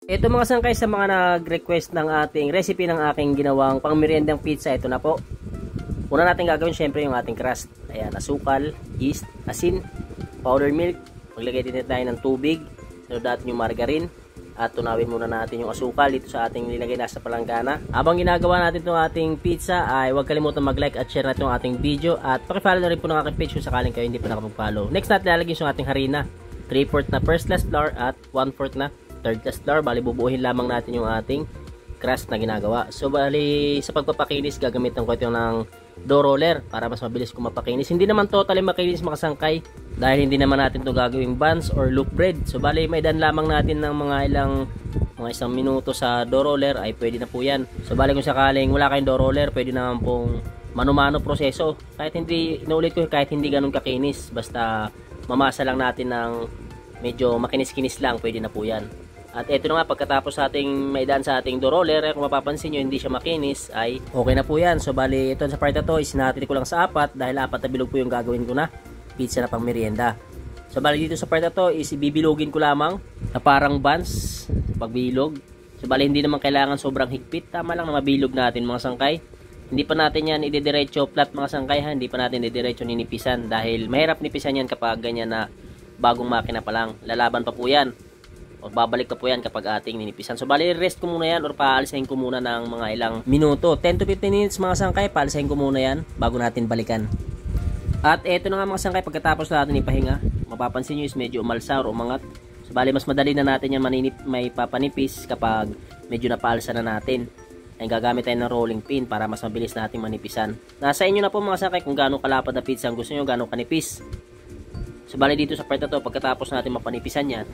Ito mga sangkay, sa mga nag-request ng ating recipe ng aking ginawang pangmeryendang pizza, ito na po. Una natin gagawin syempre yung ating crust. Ayan, asukal, yeast, asin, powder milk. Maglagay din tayo ng tubig. Sunod natin yung margarine. At tunawin muna natin yung asukal dito sa ating nilagay na sa palanggana. Habang ginagawa natin itong ating pizza ay huwag kalimutan mag-like at share natin yung ating video. At pakifollow na rin po ng aking page kung sakaling kayo hindi pa nakapag-follow. Next natin lalagyan yung ating harina. 3/4 na first class flour at 1/4 na third class flour. Bali bubuuhin lamang natin yung ating crust na ginagawa. So bali sa pagpapakinis gagamitan ko ito ng dough roller para mas mabilis ko mapakinis. Hindi naman totally makinis mga sangkay dahil hindi naman natin ito gagawing buns or loaf bread. So bali may dan lamang natin ng mga isang minuto sa dough roller ay pwede na po yan. So bali kung sakaling wala kayong dough roller, pwede naman pong mano-mano proseso. Kahit hindi, inuulit ko, kahit hindi ganun kakinis, basta mamasa lang natin ng medyo makinis-kinis lang, pwede na po yan. At ito na nga, pagkatapos ating maidaan sa ating dough roller, kung mapapansin nyo hindi siya makinis, ay okay na po yan. So bali ito sa part na to is natin ko lang sa 4 dahil 4 na bilog po yung gagawin ko na pizza na pang merienda. So bali dito sa part na to is ibibilogin ko lamang na parang buns pagbilog. So bali hindi naman kailangan sobrang higpit, tama lang na mabilog natin mga sangkay. Hindi pa natin yan idediretso flat mga sangkay ha, hindi pa natin idediretso ninipisan dahil mahirap nipisan yan kapag ganyan na bagong makina pa lang. Lalaban pa po yan o babalik pa po yan kapag ating ninipisan. So bali rest ko muna yan or paalisahin ko muna ng mga ilang minuto, 10 to 15 minutes mga sangkay. Paalisahin ko muna yan bago natin balikan. At eto na nga mga sangkay, pagkatapos natin ipahinga, mapapansin nyo is medyo umalsa or umangat. So bali mas madali na natin yan may papanipis kapag medyo napaalsa na natin. Ay gagamit tayo ng rolling pin para mas mabilis natin manipisan. Nasa inyo na po mga sangkay kung gaano kalapad na pizza ang gusto nyo, gaano kanipis. So bali dito sa part na to, pagkatapos natin mapanipisan yan,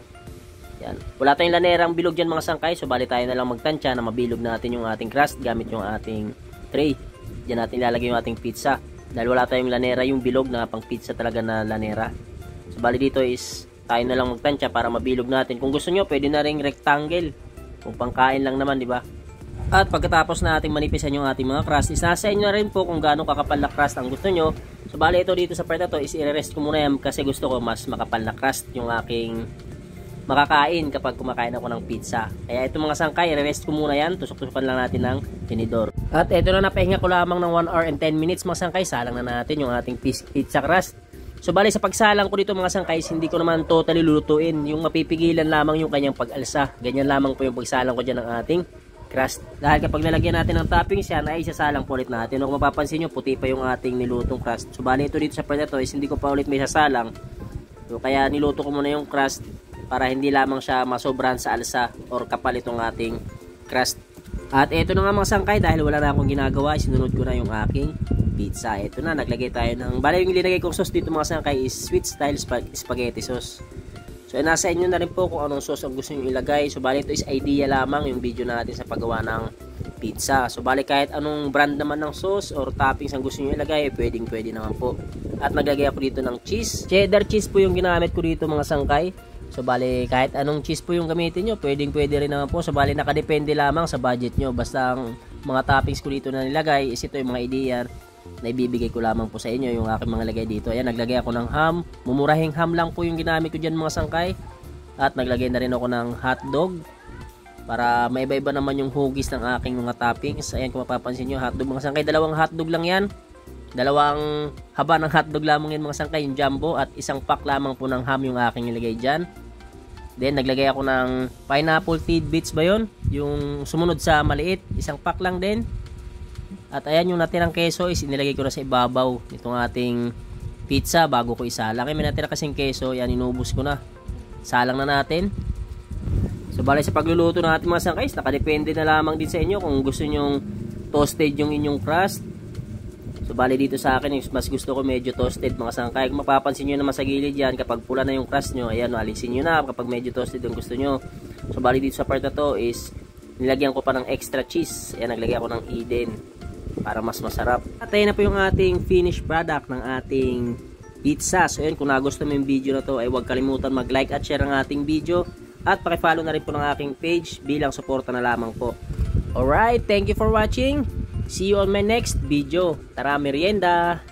yan. Wala tayong lanerang bilog dyan mga sangkay. So bali tayo na lang magtansya na mabilog natin yung ating crust gamit yung ating tray. Diyan natin ilalagay yung ating pizza. Dahil wala tayong lanera yung bilog na pang pizza talaga na lanera. So bali dito is tayo na lang magtansya para mabilog natin. Kung gusto nyo pwede na ring rectangle. Kung pangkain lang naman, di ba? At pagkatapos na ating manipisan yung ating mga crust, is nasa inyo na rin po kung gaano kakapal na crust ang gusto nyo. So bali ito dito sa part na to is i-rest ko muna yan kasi gusto ko mas makapal na crust yung aking makakain kapag kumakain ako ng pizza. Kaya ito mga sangkay, i-rest ko muna yan. Tusok-tusokan lang natin ng tinidor. At ito na, napahinga ko lamang ng 1 hour and 10 minutes mga sangkay. Salang na natin yung ating pizza crust. So bali sa pagsalang ko dito mga sangkay, hindi ko naman totally lulutuin. Yung mapipigilan lamang yung kanyang pag-alsa. Ganyan lamang po yung pagsalang ko dyan ng ating crust. Dahil kapag nalagyan natin ng toppings yan, ay isasalang po ulit natin. Kung mapapansin nyo, puti pa yung ating nilutong crust. So bali ito dito sa part na to is hindi ko pa ulit may sasalang. So kaya niluto ko muna yung crust para hindi lamang siya masobran sa alsa or kapal itong ating crust. At eto na nga mga sangkay, dahil wala na akong ginagawa, sinunod ko na yung aking pizza. Eto na, naglagay tayo ng, bali yung linagay kong sauce dito mga sangkay is sweet style spaghetti sauce. So nasa inyo na rin po kung anong sauce ang gusto nyo ilagay. So bali ito is idea lamang yung video natin sa paggawa ng pizza. So bali kahit anong brand naman ng sauce or toppings ang gusto nyo ilagay, pwede naman po. At naglagay ako dito ng cheese. Cheddar cheese po yung ginamit ko dito mga sangkay. So bali kahit anong cheese po yung gamitin nyo, pwede rin naman po. So bali nakadepende lamang sa budget nyo. Basta ang mga toppings ko dito na nilagay is ito yung mga idea na ibibigay ko lamang po sa inyo yung aking mga lagay dito. Ayan, naglagay ako ng ham. Mumurahing ham lang po yung ginamit ko dyan mga sangkay. At naglagay na rin ako ng hotdog para maiba-iba naman yung hugis ng aking mga toppings. Ayan, kung mapapansin nyo, hotdog mga sangkay, dalawang hotdog lang yan. Dalawang haba ng hotdog lamang yan mga sangkay, yung jumbo, at isang pack lamang po ng ham yung aking nilagay dyan. Then naglagay ako ng pineapple tidbits ba yun? Yung sumunod sa maliit, isang pack lang din. At ayan, yung natirang keso is inilagay ko na sa ibabaw itong ating pizza bago ko isalang. May natira kasing keso, yan inubos ko na. Salang na natin. So bali sa pagluluto ng ating mga sangkay, nakadepende na lamang din sa inyo kung gusto nyong toasted yung inyong crust. So bali dito sa akin, mas gusto ko medyo toasted mga sangkay. Kung mapapansin nyo naman sa gilid yan, kapag pula na yung crust nyo, ayan, alisin nyo na kapag medyo toasted yung gusto nyo. So bali dito sa part na to is nilagyan ko pa ng extra cheese. Ayan, naglagay ako ng Eden para mas masarap. At ayan na po yung ating finished product ng ating pizza. So ayan, kung nagustuhan mo yung video na to, ay huwag kalimutan mag-like at share ang ating video. At pakifollow na rin po ng aking page bilang suporta na lamang po. Alright, thank you for watching. See you on my next video. Tara, merienda!